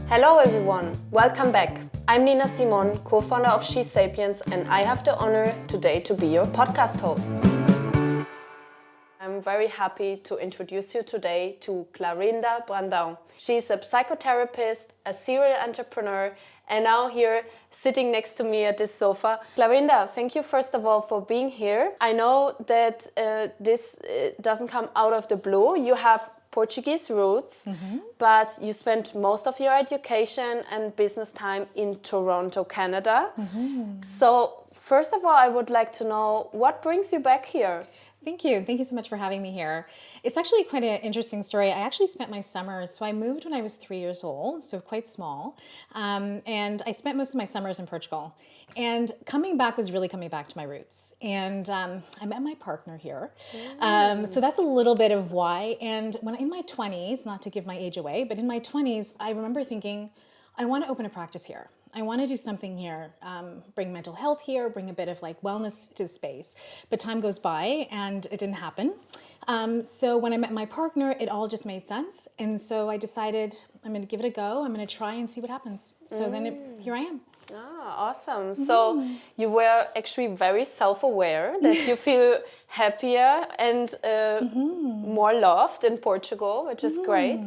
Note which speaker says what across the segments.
Speaker 1: Hello everyone, welcome back. I'm Nina Simon, co-founder of SheSapiens, and I have the honor today to be your podcast host. I'm very happy to introduce you today to Clarinda Brandao. She's a psychotherapist, a serial entrepreneur, and now here sitting next to me at this sofa. Clarinda, thank you first of all for being here. I know that this doesn't come out of the blue. You have Portuguese roots, but you spent most of your education and business time in Toronto, Canada. So first of all, I would like to know what brings you back here?
Speaker 2: Thank you. Thank you so much for having me here. It's actually quite an interesting story. I actually spent my summers, so I moved when I was 3 years old, so quite small. And I spent most of my summers in Portugal. And coming back was really coming back to my roots. And I met my partner here. So that's a little bit of why. And when in my 20s, not to give my age away, but in my 20s, I remember thinking, I want to open a practice here. I want to do something here, bring mental health here, bring a bit of like wellness to the space. But time goes by and it didn't happen. So when I met my partner, it all just made sense. And so I decided I'm going to give it a go. I'm going to try and see what happens. So here I am.
Speaker 1: Ah, awesome. So you were actually very self-aware that you feel happier and more loved in Portugal, which is great.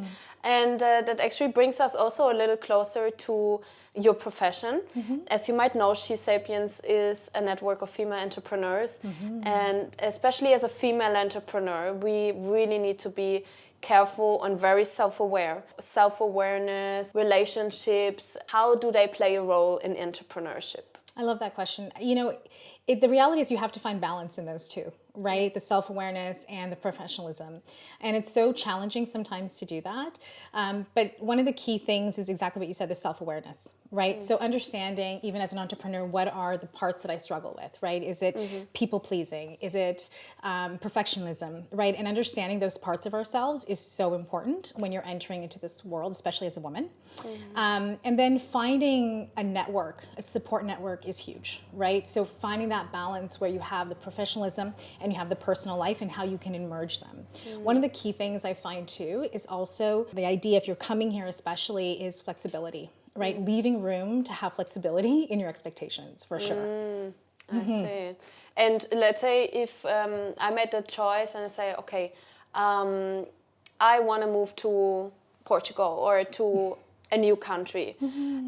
Speaker 1: And that actually brings us also a little closer to your profession. As you might know, SheSapiens is a network of female entrepreneurs. And especially as a female entrepreneur, we really need to be careful and very self-aware. Self-awareness, relationships, how do they play a role in entrepreneurship?
Speaker 2: I love that question. You know, the reality is you have to find balance in those two, right? The self-awareness and the professionalism. And it's so challenging sometimes to do that. But one of the key things is exactly what you said, the self-awareness, right? So understanding, even as an entrepreneur, what are the parts that I struggle with, right? Is it people-pleasing? Is it perfectionism, right? And understanding those parts of ourselves is so important when you're entering into this world, especially as a woman. And then finding a network, a support network is huge, right? So finding that balance where you have the professionalism and you have the personal life and how you can merge them. One of the key things I find too is also the idea, if you're coming here especially, is flexibility, right? Leaving room to have flexibility in your expectations, for sure.
Speaker 1: I see. And let's say if I made the choice and I say, okay, I want to move to Portugal or to a new country.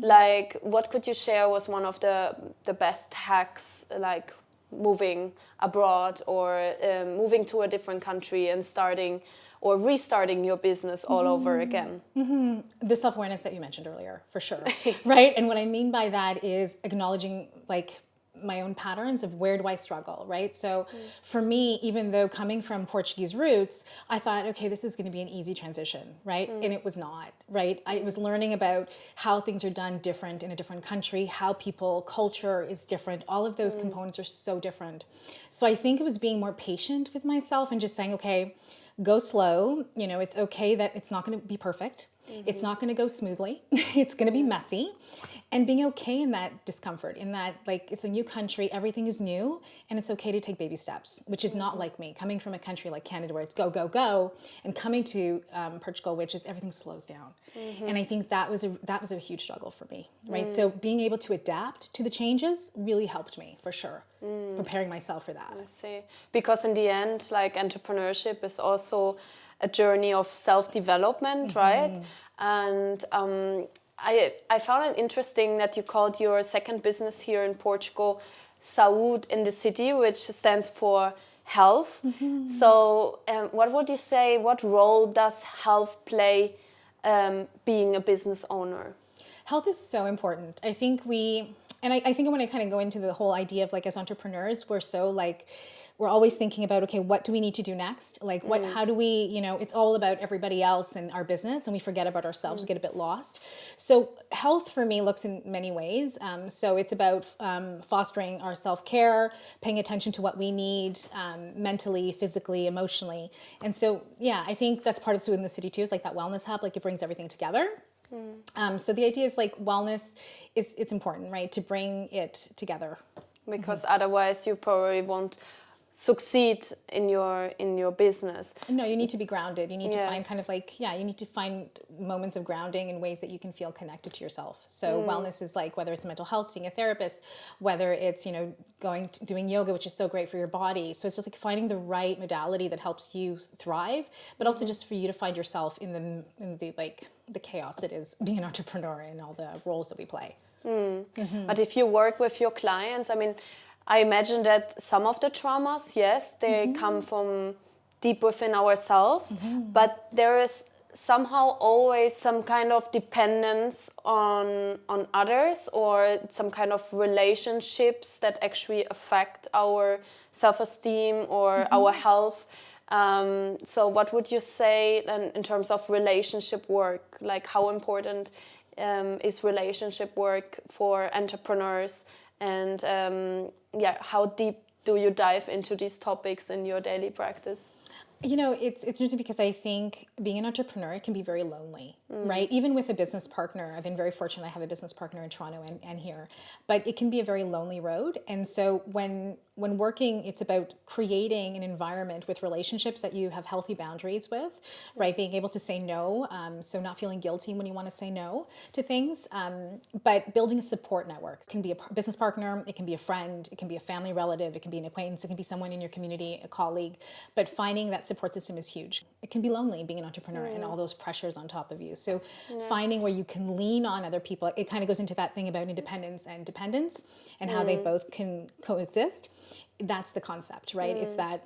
Speaker 1: Like, what could you share was one of the best hacks, like moving abroad or moving to a different country and starting or restarting your business all over again?
Speaker 2: The self-awareness that you mentioned earlier, for sure, right? And what I mean by that is acknowledging like my own patterns of where do I struggle, right? So for me, even though coming from Portuguese roots, I thought, okay, this is going to be an easy transition, right? And it was not, right? I was learning about how things are done different in a different country, how people, culture is different. All of those components are so different. So I think it was being more patient with myself and just saying, okay, go slow. You know, it's okay that it's not going to be perfect. It's not going to go smoothly. It's going to be messy. And being okay in that discomfort, in that like it's a new country, everything is new, and it's okay to take baby steps, which is not like me. Coming from a country like Canada where it's go, go, go, and coming to Portugal, which is everything slows down. And I think that was a huge struggle for me, right? So being able to adapt to the changes really helped me, for sure. Preparing myself for that.
Speaker 1: I see. Because in the end, like entrepreneurship is also a journey of self-development, right? And I found it interesting that you called your second business here in Portugal Saúde in the City, which stands for health. So what would you say, what role does health play being a business owner?
Speaker 2: Health is so important. I think I think I want to kind of go into the whole idea of like as entrepreneurs, we're always thinking about, okay, what do we need to do next? Like how do we, you know, it's all about everybody else and our business and we forget about ourselves, we get a bit lost. So health for me looks in many ways. So it's about fostering our self-care, paying attention to what we need mentally, physically, emotionally. And so, yeah, I think that's part of Saúde in the City too, is like that wellness hub, like it brings everything together. So the idea is like wellness it's important, right? To bring it together.
Speaker 1: Because otherwise you probably won't succeed in your business.
Speaker 2: No, you need to be grounded. You need to find
Speaker 1: Yes.
Speaker 2: kind of like, you need to find moments of grounding in ways that you can feel connected to yourself. So wellness is like, whether it's mental health, seeing a therapist, whether it's, doing yoga, which is so great for your body. So it's just like finding the right modality that helps you thrive, but also just for you to find yourself in the chaos that is being an entrepreneur and all the roles that we play.
Speaker 1: But if you work with your clients, I mean, I imagine that some of the traumas, yes, they come from deep within ourselves, but there is somehow always some kind of dependence on others, or some kind of relationships that actually affect our self-esteem or our health. So what would you say then in terms of relationship work? Like, how important is relationship work for entrepreneurs? And how deep do you dive into these topics in your daily practice?
Speaker 2: It's interesting because I think being an entrepreneur can be very lonely, right? Even with a business partner, I've been very fortunate. I have a business partner in Toronto and here, but it can be a very lonely road. And so when working, it's about creating an environment with relationships that you have healthy boundaries with, right? Being able to say no, so not feeling guilty when you want to say no to things, but building a support network. It can be a business partner, it can be a friend, it can be a family relative, it can be an acquaintance, it can be someone in your community, a colleague, but finding that support system is huge. It can be lonely being an entrepreneur and all those pressures on top of you. So finding where you can lean on other people, it kind of goes into that thing about independence and dependence and how they both can coexist. That's the concept, right? It's that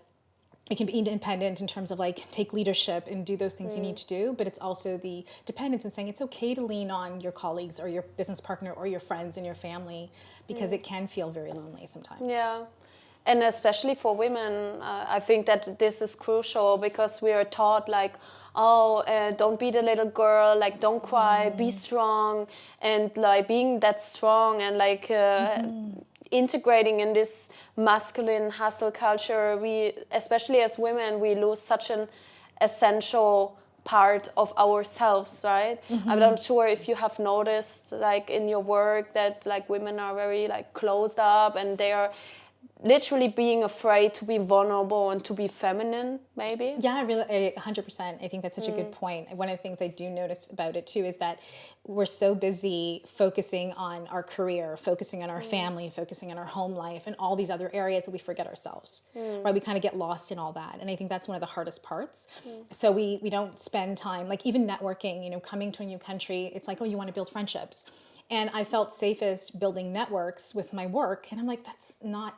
Speaker 2: it can be independent in terms of like take leadership and do those things you need to do, but it's also the dependence and saying it's okay to lean on your colleagues or your business partner or your friends and your family, because it can feel very lonely sometimes.
Speaker 1: Yeah. And especially for women, I think that this is crucial, because we are taught like, don't be the little girl, like don't cry, be strong, and like being that strong and like integrating in this masculine hustle culture. We, especially as women, we lose such an essential part of ourselves, right? I'm not sure if you have noticed like in your work that like women are very like closed up, and they are literally being afraid to be vulnerable and to be feminine, maybe.
Speaker 2: Yeah, really, 100%. I think that's such a good point. One of the things I do notice about it too is that we're so busy focusing on our career, focusing on our family, focusing on our home life, and all these other areas that we forget ourselves, right? We kind of get lost in all that. And I think that's one of the hardest parts. So we don't spend time, like even networking, coming to a new country, it's like, oh, you want to build friendships. And I felt safest building networks with my work. And I'm like, that's not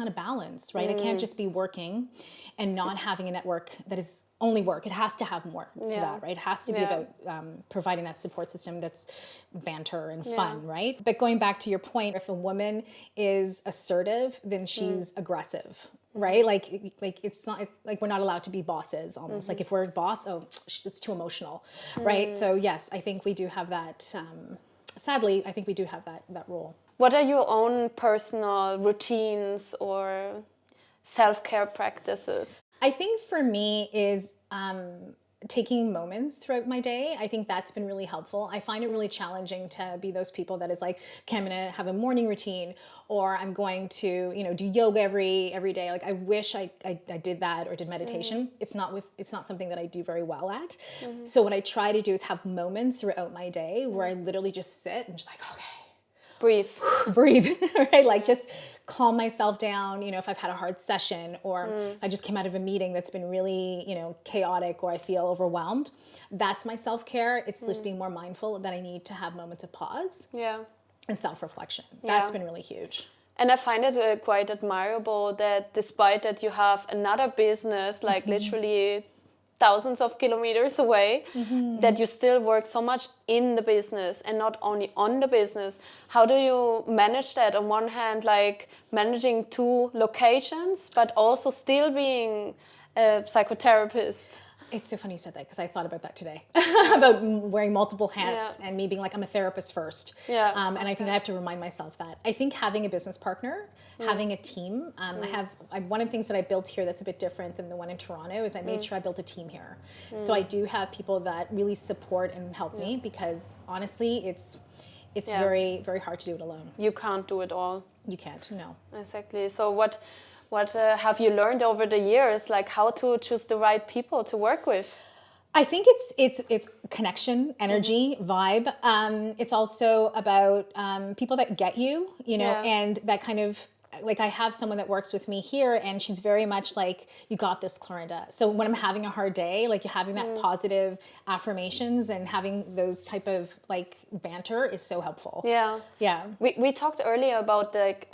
Speaker 2: a balance, right? I can't just be working and not having a network that is only work. It has to have more to that, right? It has to be about providing that support system that's banter and fun, right? But going back to your point, if a woman is assertive, then she's aggressive, right? Like it's not like we're not allowed to be bosses almost. Like if we're a boss, it's too emotional, right? So yes, I think we do have that. Sadly, I think we do have that role.
Speaker 1: What are your own personal routines or self-care practices?
Speaker 2: I think for me is taking moments throughout my day. I think that's been really helpful. I find it really challenging to be those people that is like, okay, I'm going to have a morning routine, or I'm going to, do yoga every day. Like I wish I did that or did meditation. It's not something that I do very well at. So what I try to do is have moments throughout my day where I literally just sit and just like, okay, breathe, right? Like just calm myself down, if I've had a hard session, or I just came out of a meeting that's been really, chaotic, or I feel overwhelmed. That's my self-care. It's just being more mindful that I need to have moments of pause and self-reflection. That's been really huge.
Speaker 1: And I find it quite admirable that despite that you have another business, like literally thousands of kilometers away, that you still work so much in the business and not only on the business. How do you manage that? On one hand, like managing 2 locations, but also still being a psychotherapist.
Speaker 2: It's so funny you said that, because I thought about that today, about wearing multiple hats and me being like, I'm a therapist first. And I think I have to remind myself that. I think having a business partner, having a team, one of the things that I built here that's a bit different than the one in Toronto is I made sure I built a team here. So I do have people that really support and help me, because honestly, it's very, very hard to do it alone.
Speaker 1: You can't do it all.
Speaker 2: You can't, no.
Speaker 1: Exactly. So What have you learned over the years, like how to choose the right people to work with?
Speaker 2: I think it's connection, energy, vibe. It's also about people that get you, and that kind of, like, I have someone that works with me here, and she's very much like, you got this, Clarinda. So when I'm having a hard day, like, having that positive affirmations and having those type of like banter is so helpful.
Speaker 1: Yeah.
Speaker 2: Yeah.
Speaker 1: We talked earlier about like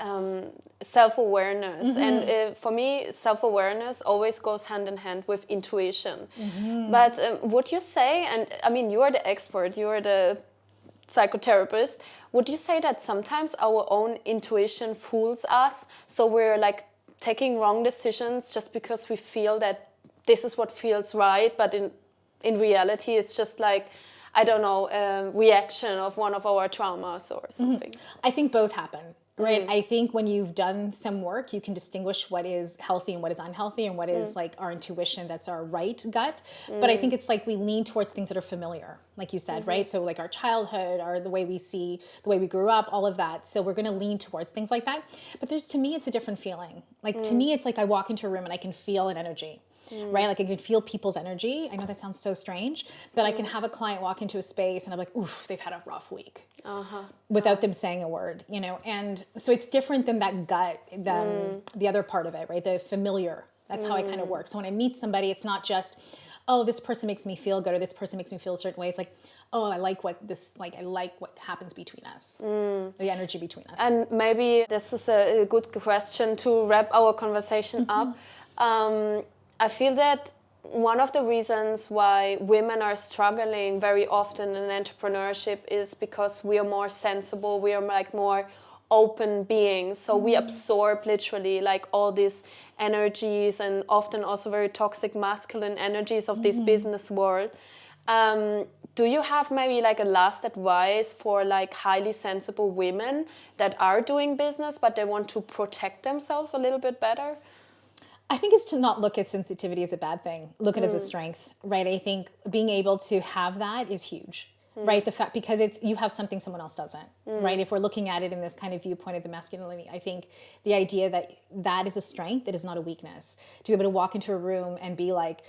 Speaker 1: self-awareness, and for me, self-awareness always goes hand in hand with intuition. But would you say, and I mean, you are the expert, you are the psychotherapist, would you say that sometimes our own intuition fools us, so we're like taking wrong decisions just because we feel that this is what feels right, but in reality it's just like, I don't know, a reaction of one of our traumas or something?
Speaker 2: I think both happen, right? I think when you've done some work, you can distinguish what is healthy and what is unhealthy, and what is like our intuition, that's our right gut. But I think it's like we lean towards things that are familiar, like you said, right? So like our childhood, or the way we see, the way we grew up, all of that. So we're going to lean towards things like that. But to me, it's a different feeling. Like to me, it's like I walk into a room and I can feel an energy. Right? Like I can feel people's energy. I know that sounds so strange, but I can have a client walk into a space and I'm like, oof, they've had a rough week, without them saying a word, and so it's different than that gut, than the other part of it, right? The familiar. That's how I kind of work. So when I meet somebody, it's not just, oh, this person makes me feel good, or this person makes me feel a certain way. It's like, oh, I like what happens between us, the energy between us.
Speaker 1: And maybe this is a good question to wrap our conversation up. I feel that one of the reasons why women are struggling very often in entrepreneurship is because we are more sensible, we are like more open beings. So we absorb literally like all these energies, and often also very toxic masculine energies of this business world. Do you have maybe like a last advice for like highly sensible women that are doing business, but they want to protect themselves a little bit better?
Speaker 2: I think it's to not look at sensitivity as a bad thing. Look at it as a strength, right? I think being able to have that is huge, right? The fact, because you have something someone else doesn't, right? If we're looking at it in this kind of viewpoint of the masculinity, I think the idea that is a strength, that is not a weakness. To be able to walk into a room and be like,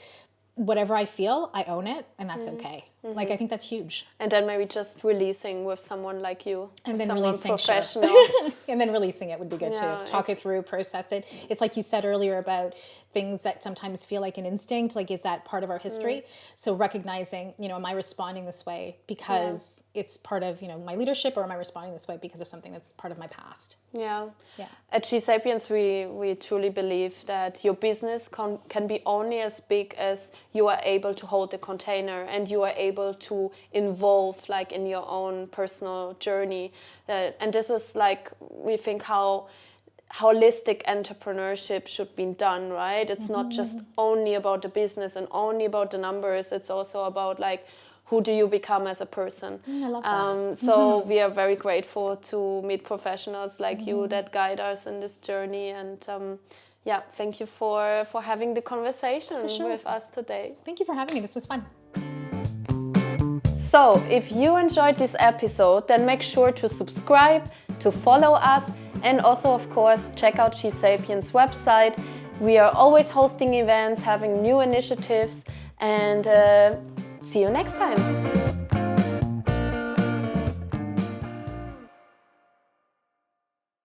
Speaker 2: whatever I feel, I own it, and that's okay. Like, I think that's huge.
Speaker 1: And then maybe just releasing with someone like you,
Speaker 2: and then
Speaker 1: someone
Speaker 2: releasing,
Speaker 1: professional.
Speaker 2: Sure. And then releasing it would be good too. Talk it through, process it. It's like you said earlier about things that sometimes feel like an instinct. Like, is that part of our history? So recognizing, am I responding this way because it's part of, my leadership, or am I responding this way because of something that's part of my past?
Speaker 1: Yeah. At SheSapiens, we truly believe that your business can be only as big as you are able to hold the container, and you are able to involve like in your own personal journey. And this is like, we think how holistic entrepreneurship should be done, right? It's not just only about the business and only about the numbers. It's also about like, who do you become as a person?
Speaker 2: I love that.
Speaker 1: So we are very grateful to meet professionals like you that guide us in this journey. And thank you for having the conversation with us today.
Speaker 2: Thank you for having me. This was fun.
Speaker 1: So if you enjoyed this episode, then make sure to subscribe, to follow us, and also, of course, check out SheSapiens' website. We are always hosting events, having new initiatives, and see you next time.